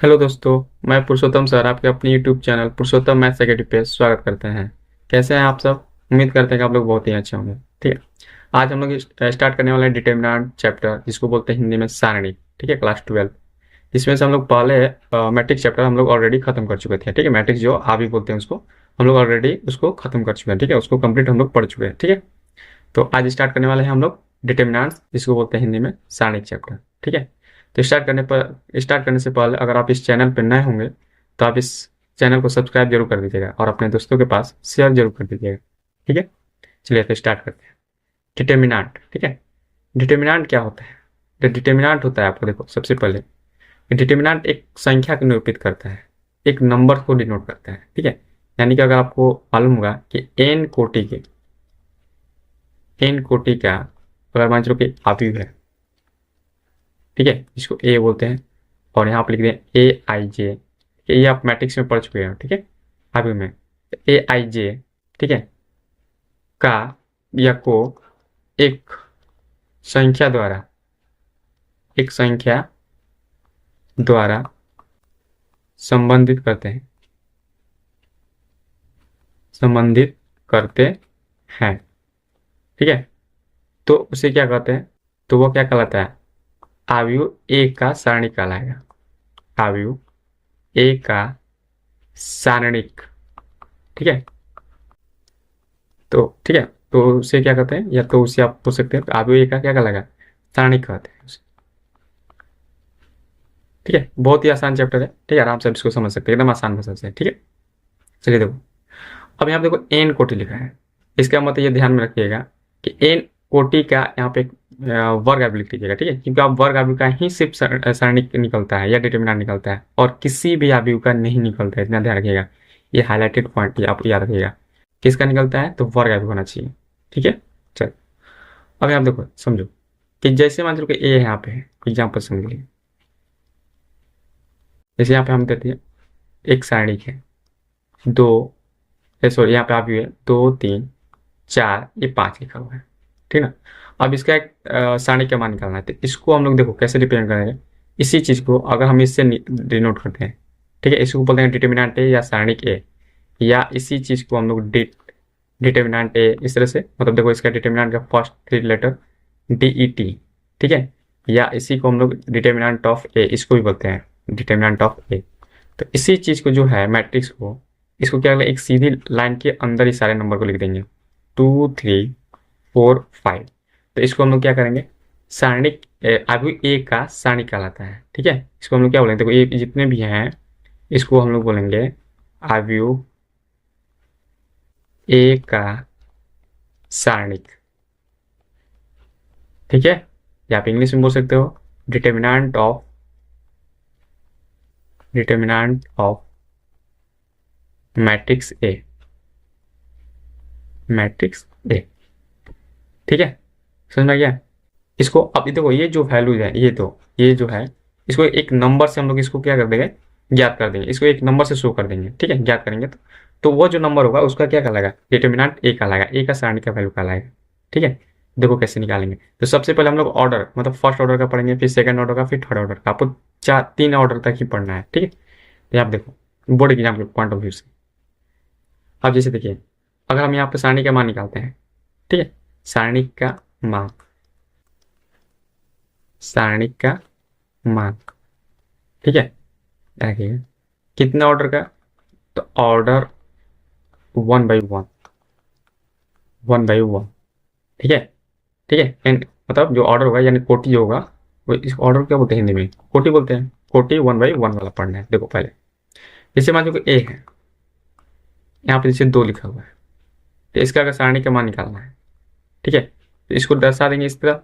Hello दोस्तों। मैं पुरुषोत्तम sir आपके अपने यूट्यूब चैनल पुरुषोत्तम मैथ्स एकेडमी पे स्वागत करते हैं। कैसे हैं आप सब? उम्मीद करते हैं कि आप लोग बहुत ही अच्छे होंगे। ठीक है, आज हम लोग स्टार्ट करने वाले हैं डिटरमिनेंट चैप्टर, जिसको बोलते हैं हिंदी में सारणी। ठीक है, क्लास 12। इसमें से हम लोग पहले मैट्रिक्स चैप्टर हम लोग ऑलरेडी खत्म कर चुके थे। ठीक है, मैट्रिक्स जो आप भी बोलते हैं उसको, हम लोग ऑलरेडी उसको खत्म कर चुके हैं। ठीक है, उसको कंप्लीट हम लोग पढ़ चुके हैं। ठीक है, तो आज स्टार्ट करने वाले हैं हम लोग डिटरमिनेंट्स, जिसको बोलते हैं हिंदी में सारणिक चैप्टर। ठीक है, तो स्टार्ट करने से पहले अगर आप इस चैनल पर नए होंगे तो आप इस चैनल को सब्सक्राइब जरूर कर दीजिएगा और अपने दोस्तों के पास शेयर जरूर कर दीजिएगा। ठीक है, चलिए तो स्टार्ट करते हैं। डिटरमिनेंट। ठीक है, डिटरमिनेंट क्या होता है? डिटरमिनेंट होता है, आपको देखो सबसे पहले डिटरमिनेंट एक संख्या को निरूपित करता है, एक नंबर को डिनोट करता है। ठीक है, यानी कि अगर आपको मालूम होगा कि एन कोटि का अगर मान चलो कि आयु है, ठीक है, इसको ए बोलते हैं, और यहाँ पर लिख दें ए आई जे। ये आप मैट्रिक्स में पढ़ चुके हैं। ठीक है, आयु में ए आई जे, ठीक है, का या को एक संख्या द्वारा एक संख्या द्वारा संबंधित करते हैं, संबंधित करते हैं। ठीक है, तो उसे क्या कहते हैं? तो वो क्या कहलाता है? आयु ए का सारणी कहलाएगा। आयु ए का सारणिक। ठीक है, तो ठीक है, तो उसे क्या कहते हैं, या तो उसे आप पूछ सकते हैं आयु ए का क्या कहलाएगा? सारणिक कहते हैं उसे। ठीक है, बहुत ही आसान चैप्टर है। ठीक है, आराम से आप इसको समझ सकते हैं, एकदम आसान भाषा से। ठीक है, चलिए देखो, अब यहाँ पे देखो एन कोटि लिखा है। इसका मतलब ये ध्यान में रखिएगा कि एन कोटि का यहाँ पे एक वर्ग आयु लिख लीजिएगा। ठीक है, क्योंकि आप वर्ग आयु का ही सिर्फ सारणिक निकलता है या डिटरमिनेंट निकलता है, और किसी भी आयु का नहीं निकलता है। इतना ध्यान रखिएगा, ये हाईलाइटेड पॉइंट ये आप याद रखिएगा। किसका निकलता है? तो वर्ग आयु होना चाहिए। ठीक है, चल अब यहाँ देखो, समझो कि जैसे मान लो कि ए यहाँ पे है, एग्जाम्पल समझ लीजिए। जैसे यहाँ पे हम कहते हैं एक सारणिक है, दो, सॉरी यहाँ पे आप है 2 3 4, ये 5 लिखा हुआ है। ठीक है ना, अब इसका एक सारणी का मान निकालना है, तो इसको हम लोग देखो कैसे रिप्रेजेंट करेंगे। इसी चीज को अगर हम इससे डिनोट करते हैं, ठीक है, इसको बोलते हैं डिटरमिनेंट ए या सारणिक ए, या इसी चीज को हम लोग डिटरमिनेंट ए इस तरह से, मतलब देखो इसका डिटरमिनेंट का first 3 letter D E T. ठीक है, या इसी को हम लोग डिटरमिनेंट ऑफ ए इसको भी बोलते हैं, डिटरमिनेंट ऑफ ए। तो इसी चीज को जो है मैट्रिक्स को, इसको क्या करें, एक सीधी लाइन के अंदर ही सारे नंबर को लिख देंगे, 2 3 4 5। तो इसको हम लोग क्या करेंगे, सारणिक आयु ए का सारणिक कहलाता है। ठीक है, इसको हम लोग क्या बोलेंगे, देखो ये जितने भी हैं इसको हम लोग बोलेंगे आयु ए का सारणिक। ठीक है, या आप इंग्लिश में बोल सकते हो determinant of matrix A, matrix A. ठीक है, समझ में आ गया? इसको अब देखो, ये जो वैल्यूज है, ये जो है, इसको एक नंबर से हम लोग इसको क्या कर देंगे, ज्ञात कर देंगे। इसको एक नंबर से शो कर देंगे। ठीक है, ज्ञात करेंगे तो वो जो नंबर होगा उसका क्या कहलाएगा, डिटरमिनेंट ए कहलाएगा, ए का सारणी का वैल्यू कहलाएगा। ठीक है, देखो कैसे निकालेंगे। तो सबसे पहले हम लोग ऑर्डर, मतलब फर्स्ट ऑर्डर का पढ़ेंगे, फिर सेकंड ऑर्डर का, फिर थर्ड ऑर्डर का। आपको 3 ऑर्डर तक ही पढ़ना है। ठीक है, तो आप देखो बोर्ड एग्जाम के पॉइंट ऑफ व्यू से, अब जैसे देखिए, अगर हम यहाँ पे सारणी का मान निकालते हैं, ठीक है, सारणी का मान, सारणी का मान, ठीक है, देखिए कितने ऑर्डर का, तो ऑर्डर 1/1, 1/1। ठीक है, ठीक है, एंड मतलब जो ऑर्डर होगा यानी कोटि जो होगा, वो इस ऑर्डर को क्या बोलते हैं हिंदी में? कोटि बोलते हैं। कोटि 1/1 वाला पढ़ना है। देखो पहले जैसे मान लो कि ए है, यहाँ पे जैसे 2 लिखा हुआ है, तो इसका अगर सारणी का मान निकालना है, ठीक है, तो इसको दर्शा देंगे इस तरह,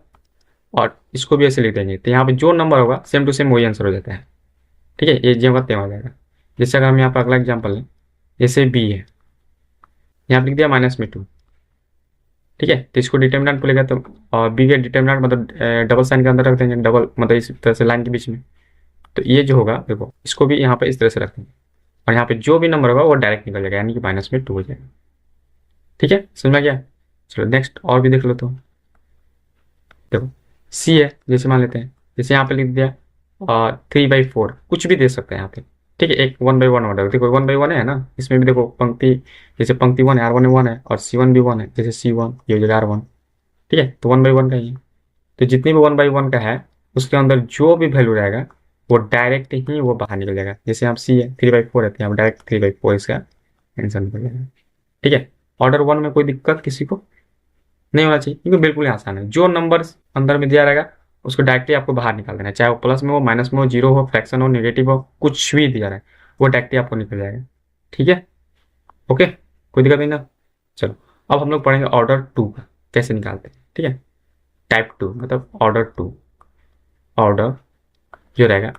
और इसको भी ऐसे लिख देंगे। तो यहाँ पे जो नंबर होगा सेम टू सेम वही आंसर हो जाता है। ठीक है, ये जो होगा ते हो जाएगा। जैसे अगर हम यहाँ पर अगला एग्जाम्पल लें, जैसे बी है, यहाँ पे लिख दिया -2। ठीक है, तो इसको डिटरमिनेंट बोलेगा, तो और बी के डिटरमिनेंट मतलब डबल साइन के अंदर रख देंगे, डबल मतलब इस तरह से लाइन के बीच में। तो ये जो होगा देखो, इसको भी यहाँ पे इस तरह से रख देंगे, और यहाँ पे जो भी नंबर होगा वो डायरेक्ट निकल जाएगा, यानी कि -2 हो जाएगा। ठीक है, समझ में आ गया? चलो नेक्स्ट और भी देख लो। तो देखो सी है, जैसे मान लेते हैं, जैसे यहाँ पे लिख दिया 3/4 कुछ भी दे सकते हैं यहाँ पे। ठीक है, एक 1/1 ऑर्डर, देखो 1/1 है ना, इसमें भी देखो पंक्ति, जैसे पंक्ति 1 है, R1 है और C1 भी 1 है, जैसे C1 ये हो जाएगा R1। ठीक है, तो 1/1 का ही है। तो जितनी भी 1/1 का है उसके अंदर जो भी वैल्यू रहेगा वो डायरेक्ट ही वो बाहर निकल जाएगा। जैसे यहाँ C है 3/4 है, तो यहाँ डायरेक्ट 3/4 इसका आंसर निकल जाएगा। ठीक है, ऑर्डर 1 में कोई दिक्कत किसी को नहीं होना चाहिए, क्योंकि बिल्कुल ही आसान है। जो नंबर अंदर में दिया रहेगा उसको डायरेक्टली आपको बाहर निकाल देना है, चाहे वो प्लस में हो, माइनस में हो, जीरो हो, फ्रैक्शन हो, नेगेटिव हो, कुछ भी दिया रहे वो डायरेक्टली आपको निकल जाएगा। ठीक है, ओके, कोई दिक्कत नहीं ना। चलो अब हम लोग पढ़ेंगे ऑर्डर 2 का कैसे निकालते हैं। ठीक है, टाइप 2 मतलब ऑर्डर 2, ऑर्डर जो रहेगा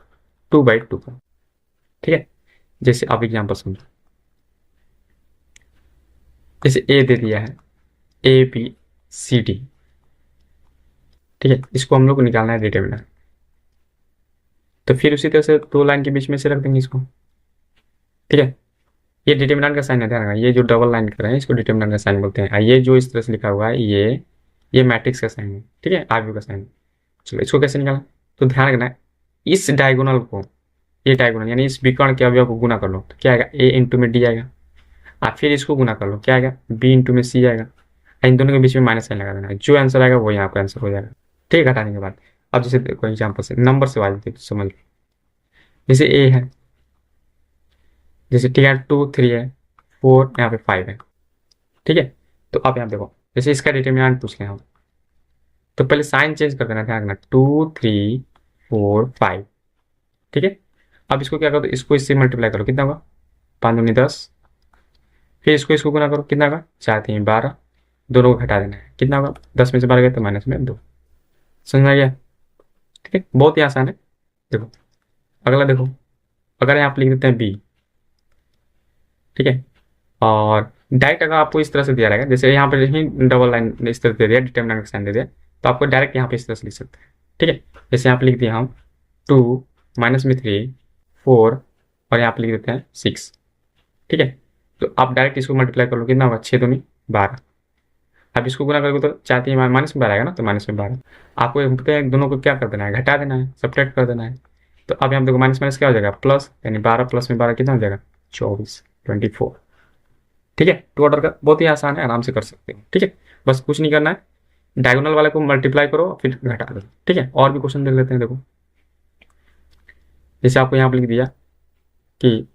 2/2 का। ठीक है, जैसे आप एग्जाम्पल समझो, जैसे ए दे दिया है ABCD। ठीक है, इसको हम लोग को निकालना है डिटरमिनेंट, तो फिर उसी तरह से दो लाइन के बीच में से रख देंगे इसको। ठीक है, ये डिटरमिनेंट का साइन है, ध्यान रखना, ये जो डबल लाइन कर रहे हैं इसको डिटरमिनेंट का साइन बोलते हैं, और ये जो इस तरह से लिखा हुआ है ये मैट्रिक्स का साइन है। ठीक है, आर्ग्यू का साइन। चलो इसको कैसे निकाला, तो ध्यान रखना है, इस डायगोनल को, ये डायगोनल यानी इस विकर्ण के अवयव को गुना कर लो तो क्या आएगा, A इंटू में D आएगा, और फिर इसको गुना कर लो क्या आएगा, B इंटू में C आएगा, और इन दोनों के बीच में माइनस साइन लगा देना है, जो आंसर आएगा वो यहाँ पर आंसर हो जाएगा। ठीक है, घटाने के बाद अब जैसे कोई एग्जाम्पल से नंबर से वाले तो समझ लो, जैसे A है, जैसे ठीक है 2 3 है, 4 यहाँ पे 5 है। ठीक है, तो अब यहाँ देखो, जैसे इसका डिटरमिनेंट पूछ रहे हैं हम, तो पहले साइन चेंज कर देना, ध्यान रखना 2 3 4 5। ठीक है, अब इसको क्या करो, तो इसको इससे मल्टीप्लाई करो, कितना होगा 5 दूनी 10, फिर इसको गुना करो, कितना होगा 4 3 12, दोनों को घटा देना है, कितना होगा 10 में से 12 गया तो माइनस में 2। समझ में आ गया। ठीक है, बहुत ही आसान है। देखो अगला देखो, अगर यहाँ पे लिख देते हैं B। ठीक है, और डायरेक्ट अगर आपको इस तरह से दिया रहेगा, जैसे यहाँ पे ही डबल लाइन इस तरह दे दिया, डिटरमिनेंट का साइन दे दिया, तो आपको डायरेक्ट यहाँ पे इस तरह से लिख सकते हैं। ठीक है, जैसे यहाँ पे लिख दिया हम 2 माइनस में 3 4 और यहाँ पे लिख देते हैं 6। ठीक है, तो आप डायरेक्ट इसको मल्टीप्लाई कर लो, कितना होगा 6 दूनी 12। अब इसको गुना करोगे तो 4 3 माइनस में 12 आएगा ना, तो माइनस में 12। आपको दोनों को क्या कर देना है, घटा देना है, सब्ट्रैक्ट कर देना है। तो अब यहाँ देखो माइनस माइनस क्या हो जाएगा प्लस, यानी 12 प्लस में 12 कितना हो जाएगा 24 24। ठीक है, टू ऑर्डर का बहुत ही आसान है, आराम से कर सकते हैं। ठीक है, बस कुछ नहीं करना है, डायगोनल वाले को मल्टीप्लाई करो फिर घटा दो। ठीक है, और भी क्वेश्चन देख लेते हैं। देखो जैसे आपको यहाँ पर लिख दिया कि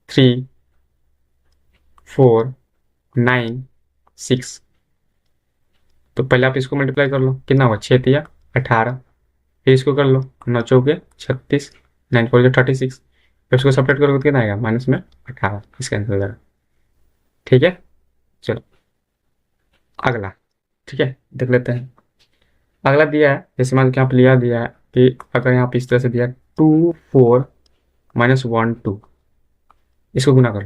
3 4 9 6, तो पहले आप इसको मल्टीप्लाई कर लो, कितना होगा 6 तिया 18, फिर इसको कर लो 9 चौके 36, 9 4 36, फिर इसको सपरेट करोगे तो कितना आएगा माइनस में 18, इसका आंसर हो जाएगा। ठीक है, चलो अगला। ठीक है, देख लेते हैं। अगला दिया है, जैसे मान लो यहाँ पे लिया दिया है कि अगर यहाँ पे इस तरह से दिया 2 4 माइनस 1 2, इसको गुना करो,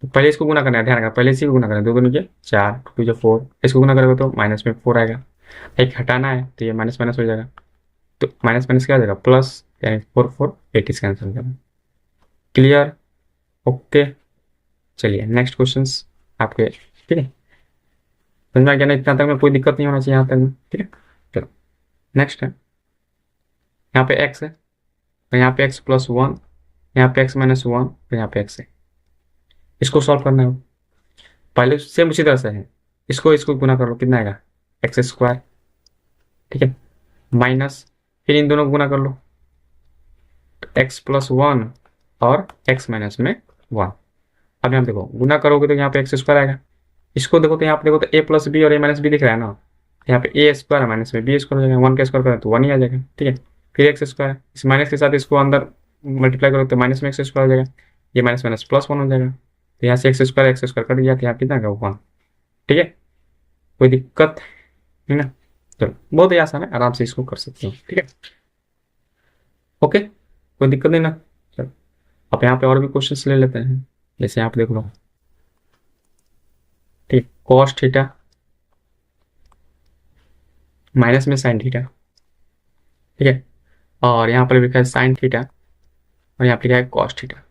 तो पहले इसको गुना करना है, ध्यान रखना पहले इसी को गुना करना है, 2 दूनी के 4 2 जो 4, इसको गुना करोगे तो माइनस में 4 आएगा, एक हटाना है तो ये माइनस माइनस हो जाएगा, तो माइनस माइनस क्या हो जाएगा प्लस, यानी 4 4 8 इसका आंसर हो जाएगा। Clear, okay. चलिए नेक्स्ट क्वेश्चन आपके। ठीक है, समझ में आ गया ना, इतना तक में कोई दिक्कत नहीं होना चाहिए यहाँ तक में। ठीक है, चलो नेक्स्ट है, यहाँ पे एक्स है, और यहाँ पे एक्स प्लस 1, यहाँ पे एक्स माइनस 1, और यहाँ पे एक्स है, इसको सॉल्व करना है। पहले सेम उसी तरह से है, इसको इसको गुना कर लो, कितना आएगा एक्स स्क्वायर। ठीक है, माइनस, फिर इन दोनों को गुना कर लो, एक्स प्लस 1 और एक्स माइनस में 1। अब यहाँ देखो गुना करोगे तो यहाँ पे एक्स स्क्वायर आएगा, इसको देखो तो यहाँ पे देखो तो ए प्लस बी और ए माइनस बी दिख रहा है ना, यहाँ पे ए स्क्वायर माइनस में बी स्क्वायर हो जाएगा, 1 का स्क्वायर करें तो 1 ही आ जाएगा। ठीक है, फिर एक्स स्क्वायर, इस माइनस के साथ इसको अंदर मल्टीप्लाई करोगे तो माइनस में एक्स स्क्वायर हो जाएगा, ये माइनस माइनस प्लस 1 हो जाएगा, तो यहाँ से एक्स स्क्वायर कट गया, तो यहाँ कितना आएगा 1। ठीक है, कोई दिक्कत नहीं ना। चलो बहुत ही आसान है, आराम से इसको कर सकते हैं। ठीक है, ओके, कोई दिक्कत नहीं ना। चलो अब यहाँ पे और भी क्वेश्चंस ले लेते हैं, जैसे यहाँ पे देख लो। ठीक, कॉस थीटा माइनस में साइन थीटा। ठीक है, और यहाँ पर लिखा है साइन थीटा, और यहाँ पे लिखा है कॉस थीटा।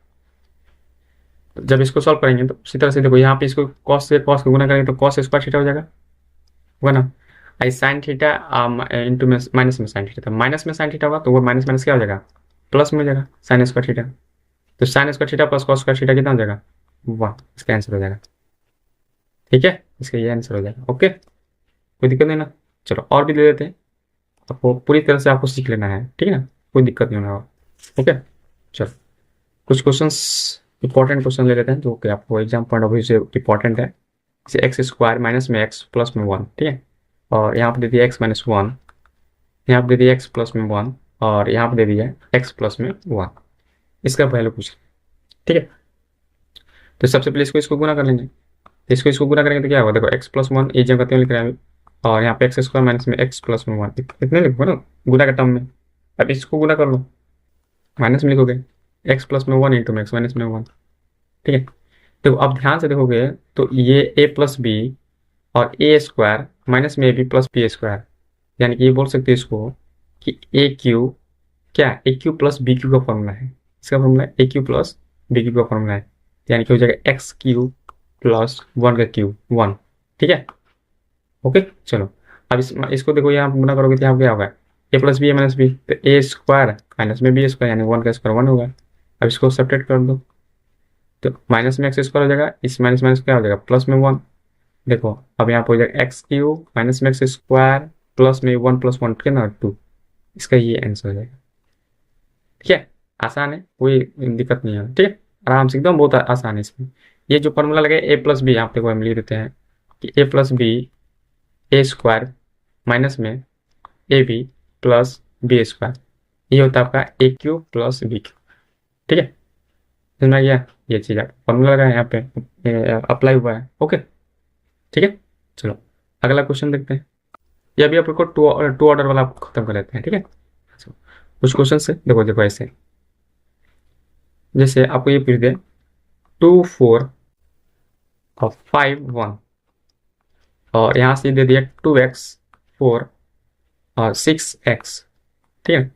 तो जब इसको सॉल्व करेंगे तो उसी तरह से देखो, यहाँ पे इसको कॉस से कॉस को गुना करेंगे तो कॉस स्क्वायर थीटा हो जाएगा, होगा ना। आई साइन थीटा इंटू में माइनस में साइन थीटा था, माइनस में साइन थीटा होगा तो वो माइनस माइनस क्या हो जाएगा, प्लस में हो जाएगा साइन स्क्वायर थीटा। तो sine square theta plus cos square theta कितना हो जाएगा, 1। इसका आंसर हो जाएगा। ठीक है, इसका ये आंसर हो जाएगा। ओके, कोई दिक्कत नहीं ना। चलो और भी दे देते हैं, आपको पूरी तरह से आपको सीख लेना है, ठीक है ना, कोई दिक्कत नहीं होगा। ओके, चलो कुछ क्वेश्चंस, इंपॉर्टेंट क्वेश्चन ले लेते हैं जो कि आपको एग्जाम पॉइंट ऑफ व्यू से इंपॉर्टेंट है। जैसे एक्स स्क्वायर माइनस में एक्स प्लस में 1, ठीक है, और यहाँ पर दे दिया एक्स माइनस 1, यहाँ पर दे दिया एक्स प्लस में 1, और यहाँ पर दे दिया एक्स प्लस में 1। इसका वैल्यू पूछ, ठीक है। तो सबसे पहले इसको गुना कर लेंगे। तो इसको गुना करेंगे तो क्या होगा, देखो एक्स प्लस 1 ये जगह क्यों लिख रहे हैं अभी, और यहाँ पे एक्स स्क्वायर माइनस में एक्स प्लस में 1 इतने लिखोगे ना गुना के टर्म में। अब इसको गुना कर लो, माइनस में लिखोगे एक्स प्लस में 1 इंटू में एक्स माइनस में 1, ठीक है। देखो अब ध्यान से देखोगे तो ये ए प्लस बी और ए स्क्वायर माइनस में a b plus b square, यानी कि ये बोल सकते हैं इसको कि ए क्यू क्या, ए क्यू प्लस बी क्यू का फॉर्मूला है। इसका फॉर्मूला ए क्यू प्लस बी क्यू का फॉर्मूला है, यानी कि हो जाएगा एक्स क्यू प्लस 1 का क्यू 1, ठीक है। ओके, चलो अब इसको देखो यहाँ गुना करोगे तो यहाँ क्या होगा, ए प्लस बी ए माइनस बी, तो ए स्क्वायर माइनस में बी स्क्वायर यानी 1 का स्क्वायर 1 होगा। अब इसको सब्ट्रैक्ट कर दो तो माइनस में एक्स स्क्वायर हो जाएगा, इस माइनस माइनस क्या हो जाएगा प्लस में 1। देखो अब यहाँ पर हो जाएगा एक्स क्यू माइनस में एक्स स्क्वायर प्लस में 1 प्लस 1 कितना 2। इसका ये आंसर हो जाएगा। ठीक है, आसान है, कोई दिक्कत नहीं है, ठीक है, आराम से एकदम बहुत आसान है इसमें। ये जो फॉर्मूला लगे ए प्लस बी, यहाँ पे को हम लिख देते हैं कि a plus b a square minus में a b plus b square, ये होता है आपका a cube plus b cube. ठीक है, समझ में गया, ये चीज़ आप फॉर्मूला लगा है यहाँ पे अप्लाई हुआ है। ओके, ठीक है, चलो अगला क्वेश्चन देखते हैं। ये अभी आपको टू ऑर्डर वाला खत्म कर लेते हैं, ठीक है। कुछ क्वेश्चन से देखो देखो ऐसे, जैसे आपको ये पूछ दे 2 4 और 5 1, और यहाँ से दे दिया 2x 4 और 6x, ठीक है,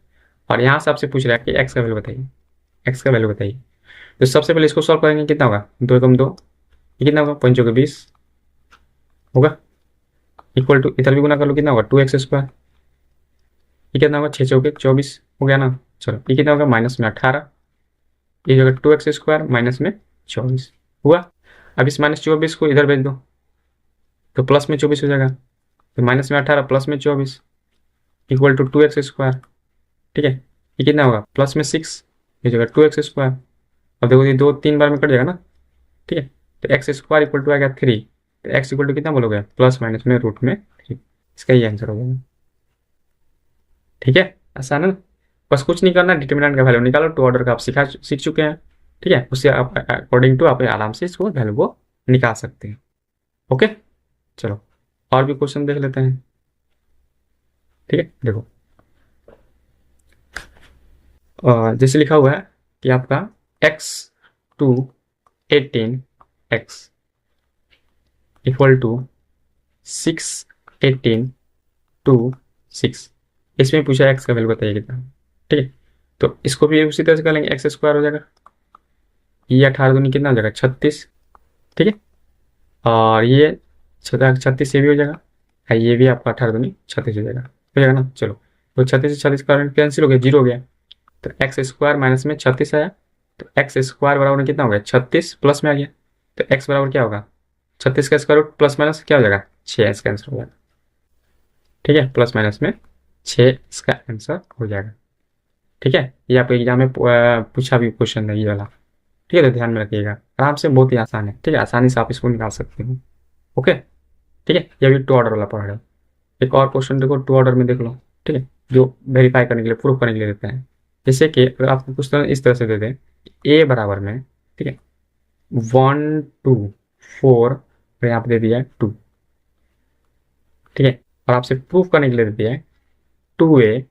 और यहाँ से आपसे पूछ रहा है कि x का वैल्यू बताइए, x का वैल्यू बताइए। तो सबसे पहले इसको सॉल्व करेंगे, कितना होगा 2 कम 2, ये कितना होगा 5 के 20 होगा, इक्वल टू इधर भी गुना कर लो, कितना होगा 2x स्क्वायर, ये कितना होगा 6 चौके 24 हो गया ना। चलो ये कितना होगा माइनस में 18, ये जगह 2x स्क्वायर माइनस में 24 हुआ। अब इस माइनस 24 को इधर भेज दो तो प्लस में 24 हो जाएगा, तो माइनस में 18 प्लस में 24 इक्वल टू 2x स्क्वायर, ठीक है, ये कितना होगा प्लस में 6, ये जगह 2x स्क्वायर। अब देखो ये 2 3 बार में कट जाएगा ना, ठीक है, तो एक्स स्क्वायर इक्वल टू आ गया 3, तो एक्स इक्वल टू कितना बोलोगे प्लस माइनस में रूट में 3, इसका ये आंसर हो जाएगा। ठीक है, आसान है ना, बस कुछ नहीं करना, डिटरमिनेंट का वैल्यू निकालो, टू ऑर्डर का आप सीख चुके हैं, ठीक है, उससे आप अकॉर्डिंग टू आप आराम से इसको वैल्यू को निकाल सकते हैं। ओके, चलो और भी क्वेश्चन देख लेते हैं। ठीक है, देखो जैसे लिखा हुआ है कि आपका x to 18x equal to 6 18 to 6, इसमें पूछा x का वैल्यू बताइए कितना। ठीक है, तो इसको भी उसी तरह से कर लेंगे, एक्स स्क्वायर हो जाएगा, ये 18 दूनी कितना हो जाएगा 36, ठीक है, और ये 36 ये भी हो जाएगा, और ये भी आपका 18 दूनी 36 हो जाएगा ना। चलो तो 36 से 36 का कैंसिल हो गया, 0 हो गया, तो एक्स स्क्वायर माइनस में 36 आया, तो एक्स स्क्वायर बराबर कितना हो गया 36 प्लस में आ गया, तो एक्स बराबर क्या होगा 36 का स्क्वायर रूट प्लस माइनस क्या हो जाएगा 6, इसका आंसर हो जाएगा। ठीक है, प्लस माइनस में 6 इसका आंसर हो जाएगा। ठीक है, ये आपके एग्जाम में पूछा भी क्वेश्चन है ये वाला, ठीक है, तो ध्यान में रखिएगा, आराम से, बहुत ही आसान है, ठीक है, आसानी से आप इसको निकाल सकते हो। ओके, ठीक है, ये भी टू ऑर्डर वाला पढ़ रहे हो। एक और क्वेश्चन देखो टू ऑर्डर में, देख लो, ठीक है, जो वेरीफाई करने के लिए प्रूफ करने के लिए देते हैं। जैसे कि अगर आपको कुछ तरह इस तरह से दे दें ए बराबर में, ठीक है, 1 2 4 और यहाँ पे दे दिया है 2, ठीक है, और आपसे प्रूफ करने के लिए दे दिया है 2a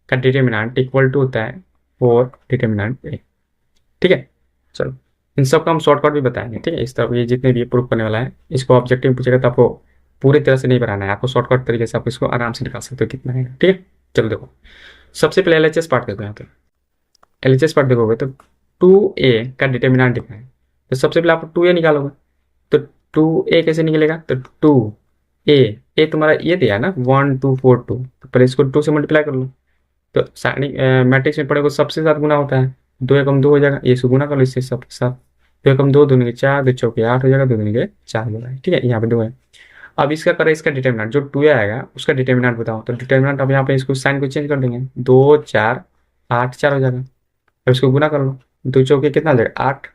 का डिटर्मिनेंट इक्वल टू होता है 4 डिटर्मिनेंट a। ठीक है, चलो इन सब का हम शॉर्टकट भी बताएंगे, ठीक है, इस तरह ये जितने भी प्रूफ करने वाला है, इसको ऑब्जेक्टिव पूछेगा तो आपको पूरी तरह से नहीं बनाना है, आपको शॉर्टकट तरीके से आप इसको आराम से निकाल सकते हो कितना है। ठीक है, चलो देखो सबसे पहले एलएचएस पार्ट देखो, यहाँ पे एलएचएस पार्ट देखोगे तो 2a का डिटर्मिनेंट दिखाएं, तो सबसे पहले आप 2a निकालोगे, तो 2a कैसे निकलेगा, तो 2 ए तुम्हारा ये दिया है ना 1242, तो पहले इसको 2 से मल्टीप्लाई कर लो। तो सारणी मैट्रिक्स में पड़े को सबसे साथ गुना होता है, 2 एकम 2 हो जाएगा, ये से गुना कर लो इससे सबके साथ। 2 एकम 2, 2 दूनी के 4, 2 चौके 8 हो जाएगा, 2 दूनी के 4 हो जाएगा। ठीक है, यहाँ पे 2 है। अब इसका करें इसका डिटर्मिनेंट जो 2 आएगा उसका डिटर्मिनेंट बताओ। तो डिटर्मिनेंट अब यहाँ पे इसको साइन को चेंज कर देंगे, 2 4 8 4 हो जाएगा। अब इसको गुना कर लो, 2 चौके कितना हो जाएगा 8,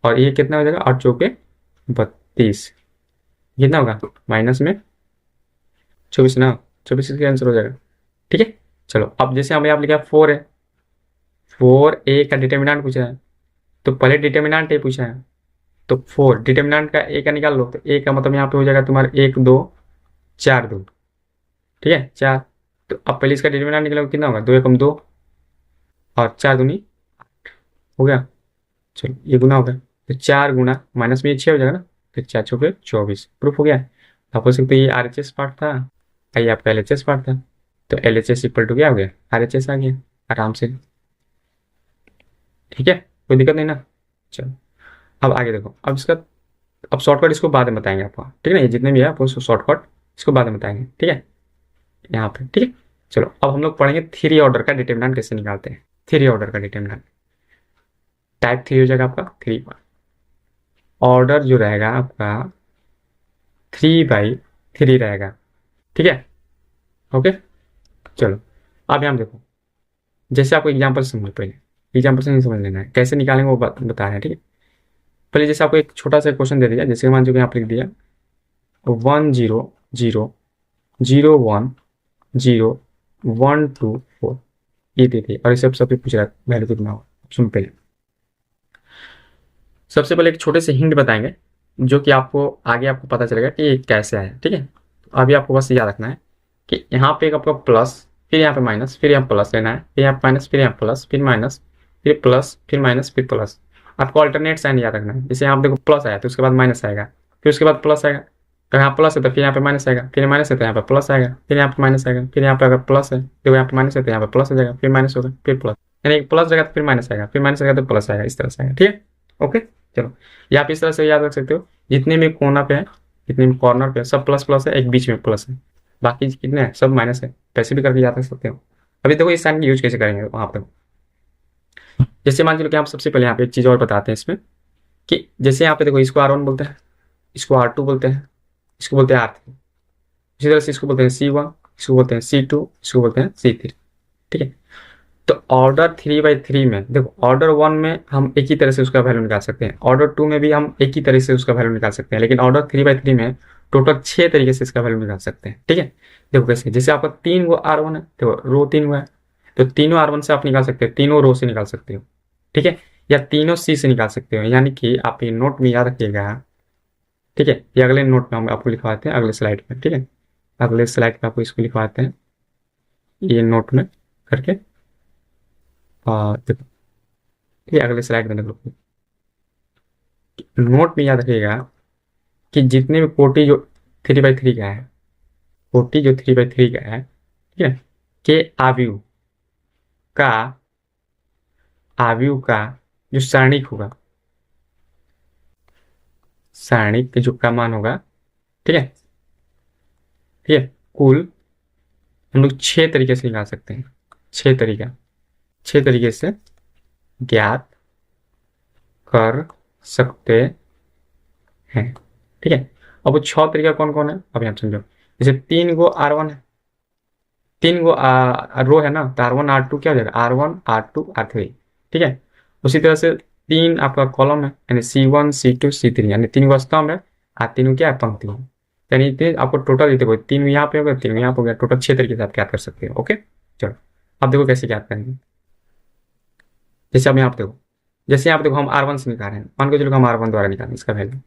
और ये कितना हो जाएगा 8 चौके 32, कितना होगा माइनस में 24 ना, 24 इसका आंसर हो जाएगा। ठीक है, चलो अब जैसे हमें यहाँ लिखा 4 है, 4 ए का डिटर्मिनेंट पूछा है, तो पहले डिटर्मिनेंट ए पूछा है, तो 4 डिटर्मिनेंट का ए का निकाल लो। तो ए का मतलब यहाँ पे हो जाएगा तुम्हारा 1 2 4 2, ठीक है 4। तो अब पहले इसका डिटर्मिनेंट निकालोगे कितना होगा, 2 एकम 2 और 4 दूनी हो गया। चलो ये गुना हो गया, तो 4 गुना माइनस में ये 6 हो जाएगा ना, तो 4 चौके 24, प्रूफ हो गया। आप बोल सकते ये आर एच एस पार्ट था, ये आपका एल एच एस पार्ट था, तो L H S equal to क्या हो गया आर एच एस आ गया आराम से। ठीक है, कोई दिक्कत नहीं ना। चलो अब आगे देखो, अब इसका अब शॉर्टकट इसको बाद में बताएंगे आपको, ठीक है ना, ये जितने भी है आपको शॉर्टकट इसको बाद में बताएंगे, ठीक है यहाँ पे। ठीक है, चलो अब हम लोग पढ़ेंगे 3 ऑर्डर का डिटर्मिनेंट कैसे निकालते हैं। 3 ऑर्डर का डिटर्मिनेंट टाइप 3 हो जाएगा आपका 3 का ऑर्डर जो रहेगा आपका 3/3 रहेगा। ठीक है, ओके। चलो अब यहाँ देखो, जैसे आपको एग्जाम्पल समझ, पहले एग्जाम्पल से नहीं समझ लेना है, कैसे निकालेंगे वो बता रहे हैं। ठीक है, पहले जैसे आपको एक छोटा सा क्वेश्चन दे दिया, जैसे मान लो यहाँ पर लिख दिया 1 0 0 0 1 0 1 2 4, ये दे दिए और ये सब पूछ रहा है वैल्यू कितना होगा। सुन पहले, सबसे पहले एक छोटे से हिंट बताएंगे जो कि आपको आगे आपको पता चलेगा कि ये कैसे है। ठीक है, तो अभी आपको बस याद रखना है कि यहाँ पे एक आपका प्लस, फिर यहाँ पे माइनस, फिर यहाँ प्लस लेना है, फिर यहाँ माइनस, फिर यहाँ प्लस, फिर माइनस, फिर प्लस, फिर माइनस, फिर प्लस। आपको अल्टरनेट साइन याद रखना है, जैसे यहाँ पे देखो प्लस आया तो उसके बाद माइनस आएगा, फिर उसके बाद प्लस आएगा, तो यहाँ प्लस है तो फिर यहाँ पे माइनस आएगा, फिर माइनस है तो यहाँ पे प्लस आएगा, फिर यहाँ पे माइनस आएगा, फिर यहाँ पे अगर प्लस है तो यहाँ पे माइनस है तो यहाँ पे प्लस हो जाएगा, फिर माइनस होगा, फिर प्लस, यानी प्लस रहेगा तो फिर माइनस आएगा, फिर माइनस आएगा तो प्लस आएगा, इस तरह से आएगा। ठीक है, ओके। चलो ये आप इस तरह से याद रख सकते हो, जितने भी कोना पे है, जितने भी कॉर्नर पे है, सब प्लस प्लस है, एक बीच में प्लस है, बाकी कितने हैं सब माइनस है, पैसे भी करके याद रख सकते हो। अभी देखो इस साइन की यूज कैसे करेंगे वहां पे, जैसे मान लो कि आप सबसे पहले यहाँ पे एक चीज और बताते हैं इसमें कि जैसे यहाँ पे देखो इसको R1 बोलते हैं, इसको R2 बोलते हैं, इसको बोलते हैं R3, इसी तरह से इसको बोलते हैं C1, इसको बोलते हैं C2, इसको बोलते हैं C3। ठीक है, तो ऑर्डर 3/3 में देखो, ऑर्डर 1 में हम एक ही तरह से उसका वैल्यू निकाल सकते हैं, ऑर्डर 2 में भी हम एक ही तरह से उसका वैल्यू निकाल सकते हैं, लेकिन ऑर्डर 3/3 में टोटल 6 तरीके से इसका वैल्यू निकाल सकते हैं। ठीक है, देखो कैसे, जैसे आपका 3 गो R1 है, देखो रो 3 गो है, तो तीनों R1 से आप निकाल सकते हो, तीनों रो से निकाल सकते हो। ठीक है, या तीनों C से निकाल सकते हो, यानी कि आप ये नोट में याद रखिएगा। ठीक है, ये अगले नोट में हम आपको लिखवाते हैं, अगले स्लाइड में। ठीक है, अगले स्लाइड में आपको इसको लिखवाते हैं ये नोट में करके, देखो ठीक है, अगले स्लाइड में देखो, नोट में याद रखिएगा कि जितने भी कोटि जो 3/3 का है, कोटि जो 3/3 का है, ठीक है, के का आव्यूह का जो सारणिक होगा, सारणिक के जो का मान होगा, ठीक है, ठीक है, कुल हम लोग 6 तरीके से निकाल सकते हैं, 6 तरीके से ज्ञात कर सकते हैं। ठीक है, अब वो 6 तरीका कौन कौन है अब यहाँ समझो, जैसे 3 गो R1 है, 3 गो रो है ना, तो R1 R2 क्या हो जाएगा, R1 R2 R3। ठीक है, उसी तरह से 3 आपका कॉलम है, यानी C1 C2 C3, यानी 3 गो स्तंभ है और 3 क्या है पंक्ति है, यानी इतने आपको टोटल देखो 3 यहाँ पे हो गया, 3 यहाँ पे हो गया, टोटल 6 तरीके से आप ज्ञात कर सकते हो। ओके, चलो अब देखो कैसे ज्ञात करेंगे। जैसे अब यहाँ पे देखो, जैसे यहाँ पे देखो हम R1 से निकाल रहे हैं, मान के चलो हम R1 द्वारा निकालें इसका वैल्यू,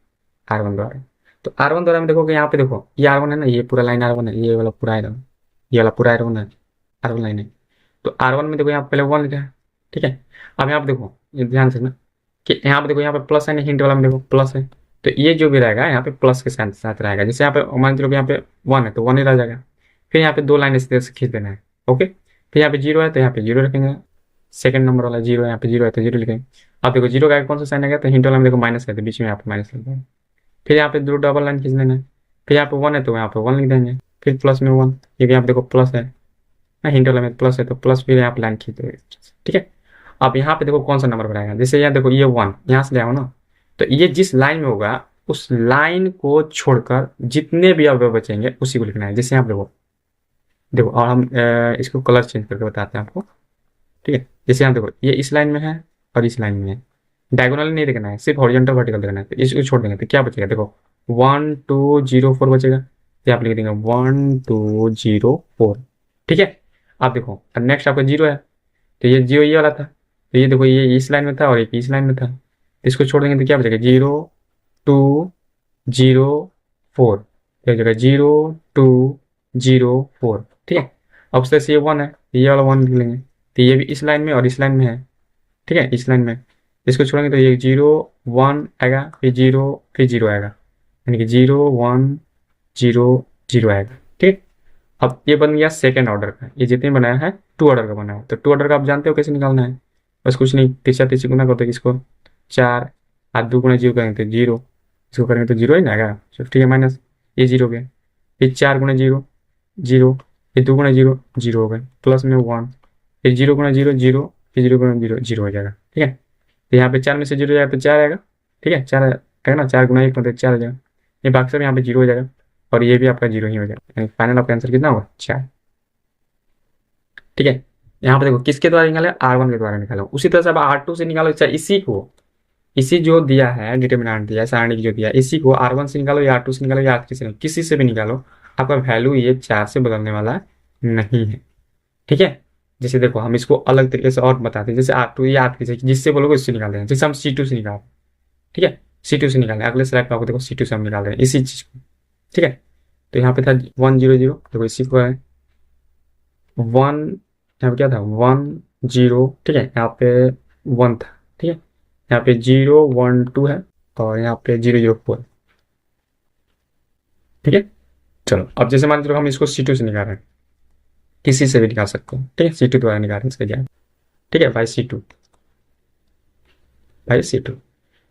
R1 द्वारा, तो R1 द्वारा में देखो कि यहाँ पे देखो ये R1 है ना, ये पूरा लाइन R1 है, ये वाला पूरा R1, ये वाला पूरा R1 है, R1 लाइन है, तो R1 में देखो यहाँ पे पहले 1 लिखा है। ठीक है, अब यहाँ पे देखो, ये ध्यान से ना कि यहाँ पे देखो, यहाँ पे प्लस है ना, हिंट वाला में देखो प्लस है, तो ये जो भी रहेगा यहाँ पे प्लस के साथ साथ रहेगा। जैसे यहाँ पे मान लो यहाँ पे 1 है तो 1 ही रह जाएगा, फिर यहाँ पे 2 लाइन इस तरह से खींच देना है। ओके, फिर यहाँ पे 0 है तो यहाँ पे 0 रखेंगे, सेकंड नंबर वाला 0 है, यहाँ पे 0 है तो 0 लिखेंगे। अब देखो 0 का कौन सा साइन आ गया, तो हिंट वाला में देखो माइनस है तो बीच में यहाँ पे माइनस लग जाएगा, फिर यहाँ पे 2 डबल लाइन खींच लेना है, फिर यहाँ पे 1 है तो यहाँ पे 1 लिख देंगे, फिर प्लस में 1, क्योंकि यहाँ पे देखो प्लस है ना, हिंट वाला में प्लस है तो प्लस, फिर यहाँ पे लाइन खींच दो, ठीक है। अब यहाँ पे देखो कौन सा नंबर बनाएगा, जैसे यहाँ देखो ये 1 यहाँ से जाओ ना, तो ये जिस लाइन में होगा उस लाइन को छोड़कर जितने भी अवयव बचेंगे उसी को लिखना है। जैसे यहाँ पे देखो देखो, और हम इसको कलर चेंज करके बताते हैं आपको, ठीक है। जैसे यहाँ देखो ये इस लाइन में है और इस लाइन में है, डायगोनल नहीं देखना है, सिर्फ हॉरिजॉन्टल वर्टिकल देखना है, तो इसको छोड़ देंगे तो क्या बचेगा, देखो 1204 बचेगा, तो आप लिख देंगे 1204, ठीक है। आप देखो नेक्स्ट आपका 0 है, तो ये 0 ये वाला था, तो ये देखो ये इस लाइन में था और एक इस लाइन में था, तो इसको छोड़ देंगे तो क्या बचेगा 0204, क्या बचेगा 0204, ठीक है। अब उससे ये 1 है तो ये वाला 1 लिख लेंगे, तो ये भी इस लाइन में और इस लाइन में है, ठीक है, इस लाइन में, इसको छोड़ेंगे तो ये 0 1 आएगा, फिर 0 फिर 0 आएगा, यानी कि 0 1 0 0 आएगा, ठीक। अब ये बन गया सेकेंड ऑर्डर का, ये जितने बनाया है 2 ऑर्डर का बना है, तो 2 ऑर्डर का आप जानते हो कैसे निकालना है, बस कुछ नहीं, तीसरा तीसरी गुना करते इसको 4 हाथ 2 गुना 0 करेंगे तो 0, इसको करेंगे तो 0 ही ना आएगा, ठीक है, माइनस ये 0 हो गया, फिर 4 गुना 0 0, फिर 2 गुना 0 0 हो गए, प्लस में 1, फिर 0 गुना 0 0, फिर 0 गुना 0 0 हो जाएगा, ठीक है। तो यहाँ पे 4 में से 0 जाएगा तो 4 आएगा, ठीक है, 4 आएगा ना, 4 गुना 1 मतलब 4 हो जाएगा, ये बाकी सब यहाँ पे 0 हो जाएगा और ये भी आपका 0 ही हो जाएगा, यानी फाइनल आपका आंसर कितना होगा 4, ठीक है। यहाँ पे देखो किसके द्वारा निकाले, R1 के द्वारा निकालो, उसी तरह से अब R2 से निकालो, चाहे इसी जो दिया है डिटर्मिनेंट दिया है सारणी की जो दिया है, इसी को R1 से निकालो या R2 से निकालो या R3 से निकालो, किसी से भी निकालो, आपका वैल्यू ये 4 से बदलने वाला नहीं है, ठीक है। जैसे देखो हम इसको अलग तरीके से और बताते हैं, जैसे R2 या R3 से, जिससे बोलोगे उससे निकाल दें, जैसे हम C2 से निकाल, ठीक है, C2 से निकालें, अगले स्लाइड पे आपको देखो C2 से हम निकाल रहे हैं इसी चीज को, ठीक है। तो यहाँ पे था 100, देखो इसी को है 1, यहाँ पे क्या था 10, ठीक है, यहाँ पे 1 था, ठीक है, यहाँ पे 0 1 2 है और यहाँ पे 0 0 4, ठीक है। चलो अब जैसे मान लो हम इसको C2 से निकाल रहे हैं, किसी से भी निकाल सकते हैं, ठीक है, C2 द्वारा निकाल रहे हैं इसका क्या, ठीक है, बाई C2,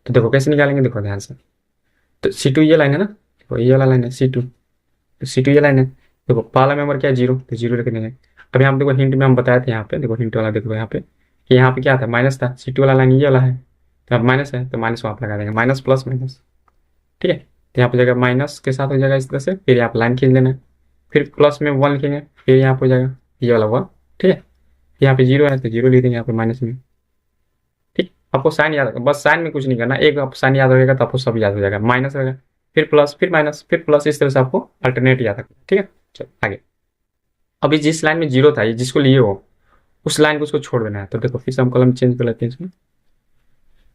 तो देखो कैसे निकालेंगे, देखो ध्यान से, तो C2 ये लाइन है ना, देखो ये वाला लाइन है C2, तो C2 ये लाइन है, देखो पहला मेंबर क्या है 0, तो 0 लिख देंगे। अब यहाँ पे देखो हिंट में हम बताए थे, यहाँ पे देखो हिंट वाला देखो यहाँ पे कि यहाँ पे क्या था माइनस था, C2 वाला लाइन ये वाला है, तो अब माइनस है तो माइनस वहाँ पे लगा देंगे, माइनस प्लस माइनस, ठीक है। तो यहाँ पे जाएगा माइनस के साथ हो जाएगा इस तरह से, फिर यहाँ पे लाइन खींच लेना है, फिर प्लस में 1 लिखेंगे, फिर यहाँ पे हो जाएगा ये वाला 1, ठीक है। यहाँ पे 0 है तो 0 लिख देंगे यहाँ पे माइनस में, ठीक। आपको साइन याद, बस साइन में कुछ नहीं करना, एक आप साइन याद रहेगा तो आपको सब याद हो जाएगा, माइनस रहेगा फिर प्लस फिर माइनस फिर प्लस, इस तरह से आपको अल्टरनेट याद रखना, ठीक है। चलो आगे, अभी जिस लाइन में 0 था ये जिसको लिए हो उस लाइन को उसको छोड़ देना है, तो देखो फिर से हम कलम चेंज कर लेते हैं इसमें,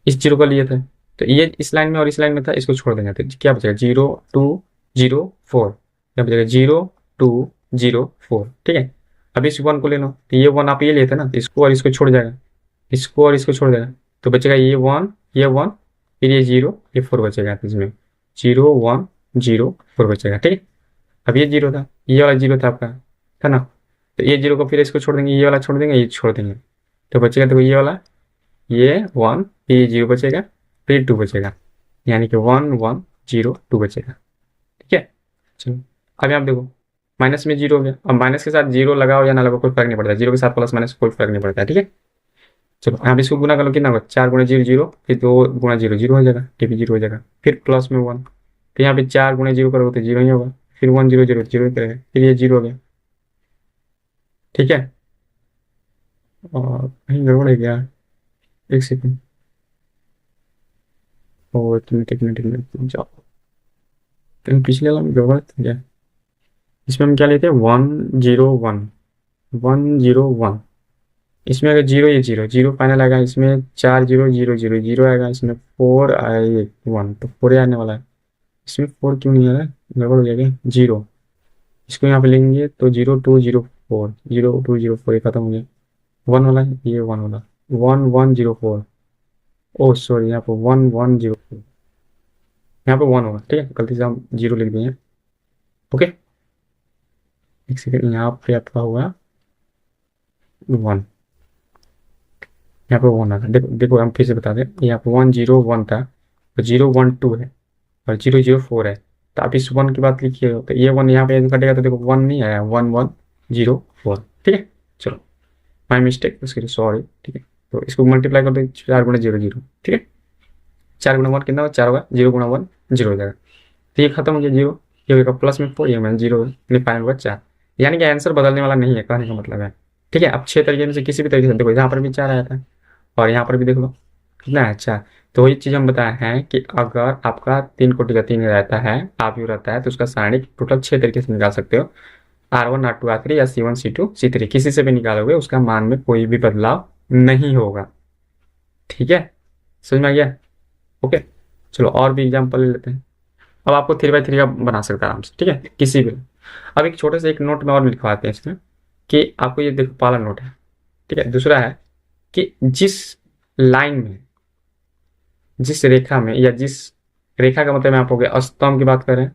इस 0 को लिए थे तो ये इस लाइन में और इस लाइन में था, इसको छोड़ देंगे तो क्या बचेगा 0204, क्या बचेगा 0204, ठीक है। अब इस 1 को ले लो, तो ये 1 आप ये लेते ना, तो इसको और इसको छोड़ जाएगा, इसको और इसको छोड़ देगा, तो बचेगा ये 1 ये 1, फिर ये 0 ये 4 बचेगा, तो इसमें 0104 बचेगा, ठीक है। अब ये 0 था, ये वाला 0 था आपका, है ना, तो ये 0 को फिर इसको छोड़ देंगे, ये वाला छोड़ देंगे, ये छोड़ देंगे, तो बचेगा देखो ये वाला, ये 1 फिर ये 0 बचेगा, फिर 2 बचेगा, यानी कि 1102 बचेगा, ठीक है। चलो अब यहाँ पे देखो माइनस में 0 हो गया, अब माइनस के साथ 0 लगाओ या ना लगाओ कोई फर्क नहीं पड़ता, 0 के साथ प्लस माइनस कोई फर्क नहीं पड़ता है, ठीक है। चलो यहाँ पे इसको गुना कर लो, कितना होगा 4 गुना 0 0, फिर 2 गुना 0 0 हो जाएगा, ये भी 0 हो जाएगा, फिर प्लस में 1, तो यहाँ पे 4 गुना 0 करोगे तो 0 ही होगा, फिर 1 0 0 0 ही करेगा, फिर ये 0 हो गया, ठीक है। और कहीं गड़बड़ है क्या, एक सेकंड, और एक मिनट जाओ, कहीं पिछले वाला में गड़बड़ था क्या, इसमें हम क्या लेते हैं 101, इसमें अगर 0 ये 0 0 फाइनल आएगा, इसमें 4 0 0 0 0 आएगा, इसमें 4 आए 1, तो 4 आने वाला है, इसमें 4 क्यों नहीं आ रहा है, गड़बड़ हो जाएगा 0, इसको यहाँ पे लेंगे तो 0204 ये खत्म हो गया, 1 वाला है ये 1 वाला 1104, ओ सॉरी यहाँ पे 1104, यहाँ पे 1 होगा, ठीक है, गलती से हम 0 लिख दिए, ओके। एक सेकेंड, यहाँ पे आपका हुआ 1, यहाँ पे 1 आता, देखो देखो हम फिर से बता दें, यहाँ पे 101 था, तो 012 है और 004 है, तो आप इस 1 की बात लिखिए, तो ये 1 यहाँ पे कटेगा तो देखो 1 नहीं आया, 1104। ठीक है, चलो माई मिस्टेक, उसके लिए सॉरी। ठीक है, तो इसको मल्टीप्लाई कर दो 4 × 0 0। ठीक है, 4 × 1 कितना होगा, 4 होगा, 0 × 1 0 हो जाएगा। तो ये खत्म हो गया 0, ये होगा प्लस में 4, ये में 0, फाइनल होगा 4। यानी कि आंसर बदलने वाला नहीं है, कहने का मतलब है। ठीक है, अब 6 तरीके में से किसी भी तरीके से देखो, यहाँ पर भी 4 आया था और यहाँ पर भी देख लो कितना है, 4। तो वही चीज़ हम बताए हैं कि अगर आपका 3 कोटि का 3 रहता है, आप यू रहता है, तो उसका सारणिक टोटल 6 तरीके से निकाल सकते हो। R1 R2 R3 या C1 C2 C3 किसी से भी निकालोगे, उसका मान में कोई भी बदलाव नहीं होगा। ठीक है, समझ में आ गया? ओके, चलो और भी एग्जाम्पल ले लेते हैं। अब आपको 3x3 का बना सकता है आराम से। ठीक है, किसी भी। अब एक छोटे से एक नोट में और लिखवाते हैं इसमें कि आपको ये देखो पहला नोट है। ठीक है, दूसरा है कि जिस लाइन में, जिस रेखा में, या जिस रेखा का मतलब आप हो गया स्तंभ की बात करें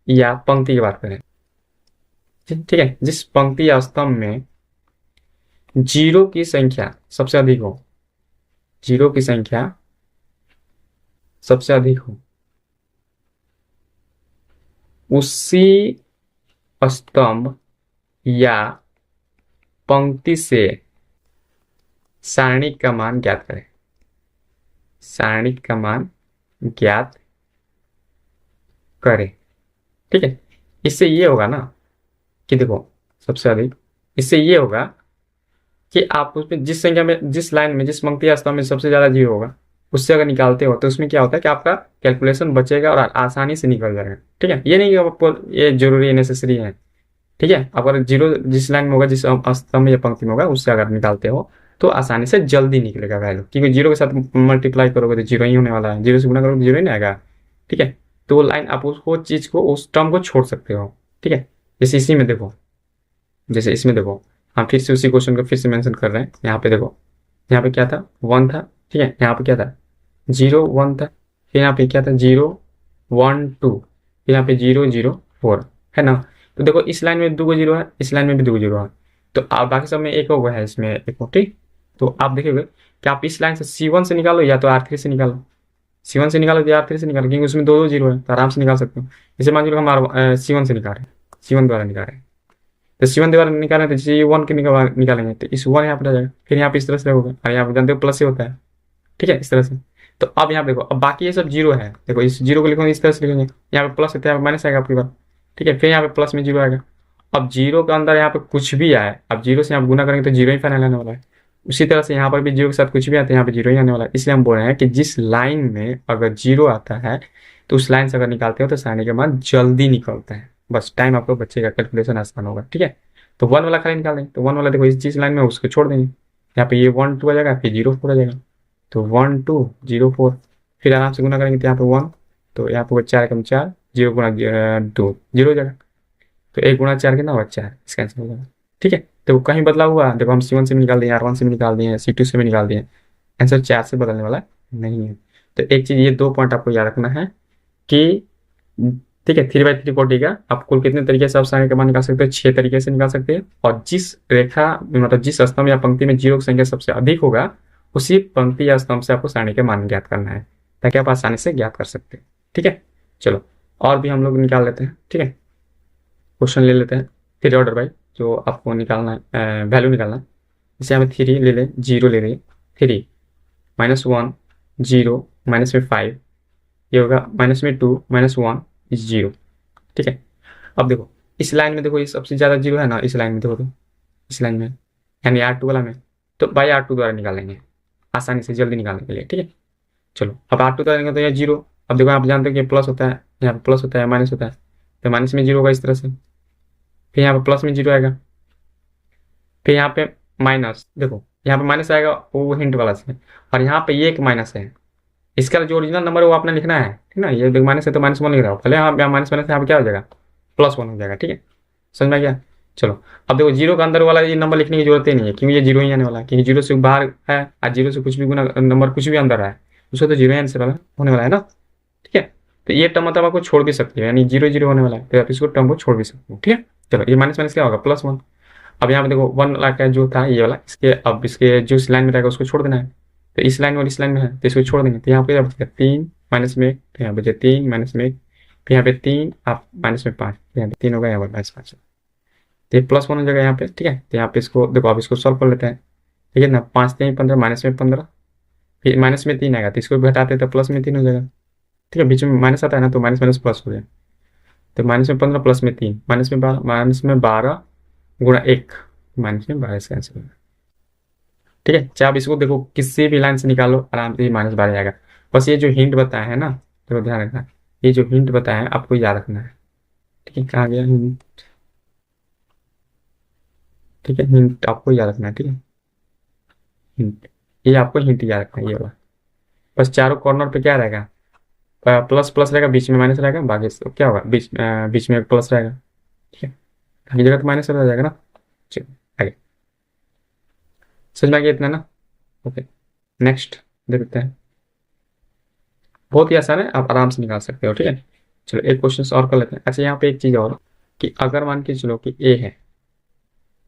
या पंक्ति की बात करें। ठीक है, जिस पंक्ति या स्तंभ में जीरो की संख्या सबसे अधिक हो, जीरो की संख्या सबसे अधिक हो, उसी स्तंभ या पंक्ति से सारणिक का मान ज्ञात करें। सारणिक का मान ज्ञात करें। ठीक है, इससे ये होगा ना कि देखो सबसे अधिक, इससे ये होगा कि आप उसमें जिस संख्या में, जिस लाइन में, जिस पंक्ति या स्तंभ में सबसे ज्यादा जीरो होगा, उससे अगर निकालते हो तो उसमें क्या होता है कि आपका कैलकुलेशन बचेगा और आसानी से निकल जाएगा। ठीक है, ये नहीं कि आपको ये जरूरी है, नेसेसरी है। ठीक है, अगर जीरो जिस लाइन में होगा, जिस स्तंभ या पंक्ति में होगा, उससे अगर निकालते हो तो आसानी से जल्दी निकलेगा वैल्यू, क्योंकि जीरो के साथ मल्टीप्लाई करोगे तो जीरो ही होने वाला है, जीरो से गुना करोगे तो जीरो ही नहीं आएगा। ठीक है, तो वो लाइन आप उसको चीज को, उस टर्म को छोड़ सकते हो। ठीक है, जैसे इसी में देखो, जैसे इसमें देखो, हम फिर से उसी क्वेश्चन को फिर से मेंशन कर रहे हैं। यहाँ पे देखो, यहाँ पे क्या था, 1 था। ठीक है, यहाँ पे क्या था, 0 1 था। फिर यहाँ पे क्या था, 0 1 2, फिर यहाँ पे 0 0 4 है ना। तो देखो इस लाइन में 2 जीरो है, इस लाइन में भी 2 जीरो है, तो आप बाकी सब में एक हुआ है, इसमें एक हो। ठीक, तो आप देखोगे कि आप इस लाइन से C1 से निकालो या तो R3 से निकालो, C1 से निकालो या R3 से निकालो, क्योंकि उसमें 2 जीरो है, तो आराम से निकाल सकते हो। जैसे मान लो हम C1 से निकाल रहे हैं, C1 द्वारा निकाल रहे हैं, तो C1 द्वारा निकालें तो C1 के निकालेंगे तो इस 1 यहाँ पर आ जाएगा, फिर यहाँ पे इस तरह से होगा, और यहाँ पे जानते हो प्लस से होता है। ठीक है, इस तरह से। तो अब यहाँ पे देखो, अब बाकी ये सब जीरो है, देखो इस जीरो को लिखोगे इस तरह से लिखेंगे, यहाँ पे प्लस होता है, यहाँ पे माइनस आएगा आपकी बात। ठीक है, फिर यहाँ पे प्लस में जीरो आएगा। अब जीरो के अंदर यहाँ पे कुछ भी आए, अब जीरो से यहाँ गुना करेंगे तो जीरो ही फाइनल आने वाला है। उसी तरह से यहाँ पर भी जीरो के साथ कुछ भी आता है, यहाँ पे जीरो ही आने वाला है। इसलिए हम बोल रहे हैं कि जिस लाइन में अगर जीरो आता है तो उस लाइन से अगर निकालते हो तो सारणी के मान जल्दी निकलता है, बस टाइम आपको बचेगा, कैलकुलेशन आसान होगा। ठीक है, तो 1 वाला खाली निकाल देंगे, तो 1 वाला देखो इस जिस लाइन में उसको छोड़ देंगे, यहाँ पे ये 1 2 आ जाएगा, फिर 0 4 आ जाएगा, तो 1 2 0 4, फिर आराम से गुना करेंगे तो यहाँ पे 1, तो यहाँ पे 4 कम 4, 0 गुना 2 0 हो जाएगा, तो 1 गुना 4 कितना हुआ 4, इसका आंसर हो जाएगा। ठीक है, तो कहीं बदलाव हुआ, देखो हम C1 से भी निकाल दिए, R1 से भी निकाल दिए, C2 से भी निकाल दिए, आंसर 4 से बदलने वाला नहीं है। तो एक चीज, ये 2 पॉइंट आपको याद रखना है कि ठीक है, 3x3 कोटि का आप कुल कितने तरीके से आप सारणी का मान निकाल सकते हो, 6 तरीके से निकाल सकते हैं। और जिस रेखा मतलब जिस स्तंभ या पंक्ति में जीरो की संख्या सबसे अधिक होगा, उसी पंक्ति या स्तंभ से आपको सारणी का मान ज्ञात करना है, ताकि आप आसानी से ज्ञात कर सकते हैं। ठीक है, चलो और भी हम लोग निकाल लेते हैं। ठीक है, क्वेश्चन ले लेते हैं थ्री ऑर्डर बाई, जो आपको निकालना है, वैल्यू निकालना है। जैसे हमें 3 ले लें, 0 ले लें, 3 -1 0 -5, ये होगा -2 -1 इज 0। ठीक है, अब देखो इस लाइन में देखो, ये सबसे ज़्यादा जीरो है ना, इस लाइन में देखो, तो इस लाइन में यानी R2 वाला में, तो बाई R2 द्वारा निकालेंगे आसानी से, जल्दी निकालने के लिए। ठीक है, चलो अब R2 द्वारा निकालते हैं जीरो। अब देखो आप जानते हो कि प्लस होता है, यहाँ पे प्लस होता है, माइनस होता है, तो माइनस में जीरो होगा इस तरह से, फिर यहाँ पे प्लस में जीरो आएगा, फिर यहाँ पे माइनस, देखो यहाँ पे माइनस आएगा वो हिंट वाला से, और यहाँ पे ये एक माइनस है, इसका जो ओरिजिनल नंबर है वो आपने लिखना है। ठीक ना, ये माइनस है तो -1 लिख रहा हो, भले यहाँ माइनस माइनस यहाँ पे क्या हो जाएगा, +1 हो जाएगा। ठीक है, समझ में आ गया? चलो अब देखो जीरो का अंदर वाला ये नंबर लिखने की जरूरत ही नहीं है, क्योंकि ये जीरो ही आने वाला है, क्योंकि जीरो से बाहर है और जीरो से कुछ भी गुना नंबर कुछ भी अंदर है, उसको तो जीरो आंसर वाला होने वाला है ना। ठीक है, तो ये टर्म मतलब आपको छोड़ भी सकती है, यानी 0 0 होने वाला है, तो आप इसको टर्म को छोड़ भी सकते हो। ठीक है, चलो ये माइनस माइनस क्या होगा, +1। अब यहाँ पे देखो 1 वाला का जो था ये वाला, इसके अब इसके जो इस लाइन में रहेगा उसको छोड़ देना है, तो इस लाइन और इस लाइन में है तो इसको छोड़ देंगे, तो यहाँ पे बचेगा 3 माइनस में 1, तो यहाँ बचे 3 माइनस में 1, फिर यहाँ पे 3, आप माइनस में 5, यहाँ पे 3 होगा, यहाँ पर -5, तो ये +1 हो जाएगा यहाँ पे। ठीक है, तो यहाँ पे इसको देखो, अब इसको सॉल्व कर लेते हैं। ठीक है ना, 5 3 15, माइनस में 15, फिर माइनस में 3 आएगा, तो इसको भी घटाते हैं तो प्लस में 3 हो जाएगा। ठीक है, बीच में माइनस आता है ना, तो माइनस माइनस प्लस हो गया, तो माइनस में 15 प्लस में 3, माइनस में 12 गुणा 1, माइनस में 12 इसका आंसर होगा। ठीक है, चाहे आप इसको देखो किसी भी लाइन से निकालो, आराम से -12 आएगा। बस ये जो हिंट बताया है ना, तो ध्यान रखना, ये जो हिंट बताया है आपको याद रखना है। ठीक है, कहाँ गया हिंट? ठीक है, हिंट आपको याद रखना है। ठीक है, हिंट, ये आपको हिंट याद रखना है, ये वाला। बस चारों कॉर्नर पे क्या रहेगा, प्लस प्लस रहेगा, बीच में माइनस रहेगा, बाकी क्या होगा, बीच में प्लस रहेगा। ठीक है, बाकी जगह तो माइनस रह जाएगा ना। चलो आगे, समझ में आ गया इतना ना। ओके, नेक्स्ट देखते हैं। बहुत ही आसान है, आप आराम से निकाल सकते हो। ठीक है, चलो एक क्वेश्चन और कर लेते हैं। अच्छा, यहाँ पे एक चीज़ और, कि अगर मान के चलो कि ए है,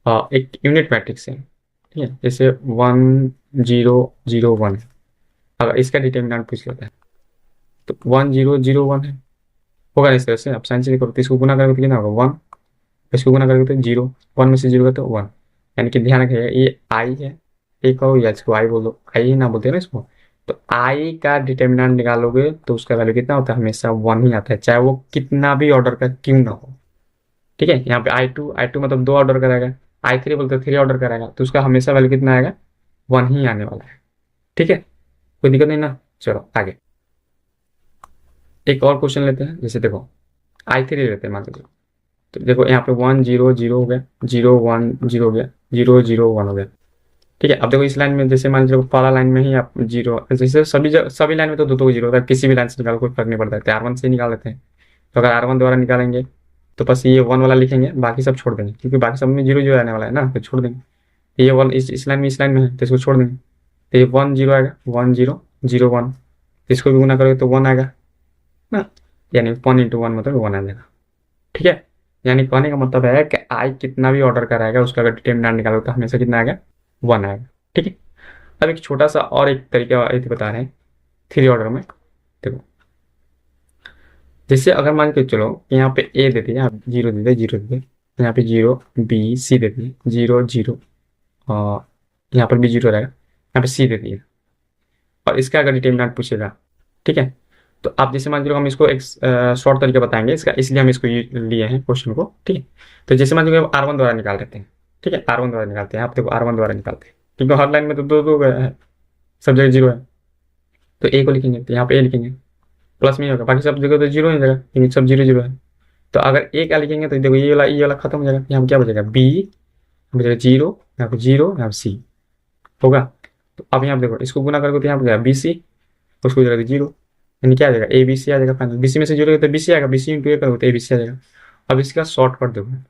एक यूनिट मैट्रिक्स है। ठीक है, जैसे 1 0 0 1 है, अगर इसका डिटर्मिनेंट पूछ लेते हैं, तो 1 0 0 1 है, होगा इस तरह से। आप साइन से करो तो इसको गुना करोगे तो कितना होगा 1, इसको गुना करोगे तो 0, 1 में से 0 का तो 1, यानी कि ध्यान रखिएगा ये आई है, ए कहो या इसको आई बोलो, आई ही ना बोलते हैं ना इसको। तो आई का डिटर्मिनेंट निकालोगे तो उसका वैल्यू कितना होता है, हमेशा 1 ही आता है, चाहे वो कितना भी ऑर्डर का क्यों ना हो। ठीक है, यहाँ पे आई टू मतलब 2 ऑर्डर करेगा, I3 बोलते 3 ऑर्डर करेगा, तो उसका हमेशा वैल्यू कितना आएगा, 1 ही आने वाला है। ठीक है, कोई दिक्कत नहीं ना। चलो आगे एक और क्वेश्चन लेते हैं। जैसे देखो I3 लेते हैं मान लीजिए, तो देखो यहाँ पे 1 0 0 हो गया, 0 1 0 हो गया, 0 0 1 हो गया। ठीक है, अब देखो इस लाइन में जैसे मान लीजिए पहला लाइन में ही आप 0, जैसे सभी लाइन में तो 2 0 होता है, किसी भी लाइन से निकालो कोई फर्क नहीं पड़ता है, तो R1 से ही निकाल लेते हैं। तो अगर R1 द्वारा निकालेंगे तो बस ये 1 वाला लिखेंगे, बाकी सब छोड़ देंगे, क्योंकि बाकी सब में 0 0 आने वाला है ना, तो छोड़ देंगे। ये 1 इस लाइन में है, तो इसको छोड़ देंगे, तो ये 1 0 आएगा, 1 0 0 1, इसको भी गुना करोगे तो 1 आएगा ना, यानी 1 × 1 मतलब 1 आ जाएगा। ठीक है, यानी कहने का मतलब है कि आई कितना भी ऑर्डर का रहेगा, उसका अगर डिटर्मिनेंट निकालो तो हमेशा कितना आएगा, 1 आएगा। ठीक है, अब एक छोटा सा और एक तरीका बता रहे हैं 3 ऑर्डर में। देखो जैसे अगर मान के चलो यहाँ पे ए दे दिए, आप 0 दे दिए, 0 दे दिए, यहाँ पे 0 B C दे दिए, 0 0, और यहाँ पर भी 0 रहेगा, यहाँ पे C दे दिए, और इसका अगर डिटर्मिनेंट पूछेगा। ठीक है, तो आप जैसे मान लो हम इसको एक शॉर्ट तरीका बताएंगे इसका, इसलिए हम इसको लिए हैं क्वेश्चन को। ठीक है, तो जैसे मान लो R1 द्वारा निकाल देते हैं। ठीक है, R1 द्वारा निकालते हैं, आप देखो R1 द्वारा निकालते हैं, क्योंकि हर लाइन में तो 2 2 है, सब जगह 0 है, तो ए को लिखेंगे, तो यहाँ पे ए लिखेंगे, प्लस में ही होगा, बाकी सब जगह तो 0 ही रहेगा, क्योंकि सब 0 0 है। तो अगर ए क्या लिखेंगे तो देखो ये वाला खत्म हो जाएगा, यहाँ पे क्या बचेगा, बी बचेगा 0, यहाँ पे 0, यहाँ पे सी होगा। तो अब यहाँ पे देखो इसको गुना करके तो यहाँ पे जाएगा बी सी, उसको जगह 0, यानी क्या आ जाएगा, ए बी सी आ जाएगा फाइनल, बी सी में से 0 तो बी सी आएगा, बी सी इंटू ए करोगे तो ए बी सी आ जाएगा। अब इसका शॉर्टकट देखो,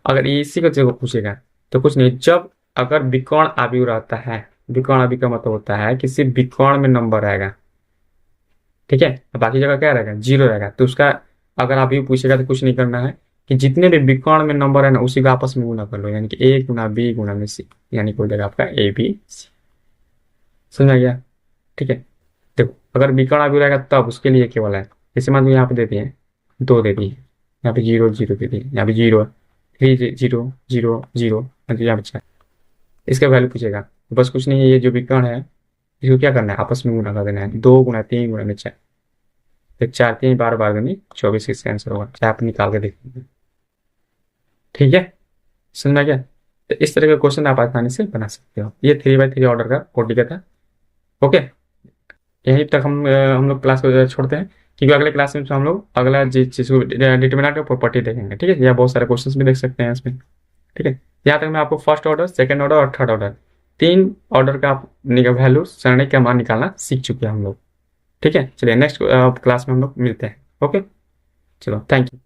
अगर इसी का जगह पूछेगा तो कुछ नहीं, जब अगर विकर्ण आव्यूह रहता है, विकर्ण आव्यूह का मतलब होता है किसी विकर्ण में नंबर आएगा। ठीक है, बाकी जगह क्या रहेगा, 0 रहेगा, तो उसका अगर आप ये पूछेगा तो कुछ नहीं करना है, कि जितने भी विकर्ण में नंबर है ना उसी का आपस में गुना कर लो, यानी कि ए गुना बी गुना में सी, यानी कोई जगह आपका ए बी सी। समझ में आ गया। ठीक है, देखो अगर विकर्ण आव्यूह रहेगा तब उसके लिए केवल है, जैसे मान लो यहाँ पे दे दिए 2 दे दिए, यहाँ पे 0 0 दे दिए, यहाँ पे 0 3 0 0 0, यहाँ पे इसका वैल्यू पूछेगा, बस कुछ नहीं है, ये जो विकर्ण है इसको क्या करना है, आपस में गुना कर देना है, 2 गुना 3 गुना में 4, तो 4 3 12 12 दूनी 24, इसका आंसर होगा, चाहे आप निकाल के देखेंगे। ठीक है, समझ में आ गया। तो इस तरह का क्वेश्चन आप आसानी से बना सकते हो। ये 3x3 ऑर्डर का कोड का था। ओके, यहीं तक हम लोग क्लास को छोड़ते हैं, क्योंकि अगले क्लास में हम लोग अगला चीज को डिटर्मिनेंट का प्रॉपर्टी देखेंगे। ठीक है, या बहुत सारे क्वेश्चंस भी देख सकते हैं इसमें। ठीक है, यहाँ तक मैं आपको फर्स्ट ऑर्डर, सेकंड ऑर्डर और थर्ड ऑर्डर, 3 ऑर्डर का वैल्यू सरणी का मान निकालना सीख चुके हैं हम लोग। ठीक है, चलिए नेक्स्ट क्लास में हम लोग मिलते हैं। ओके, चलो थैंक यू।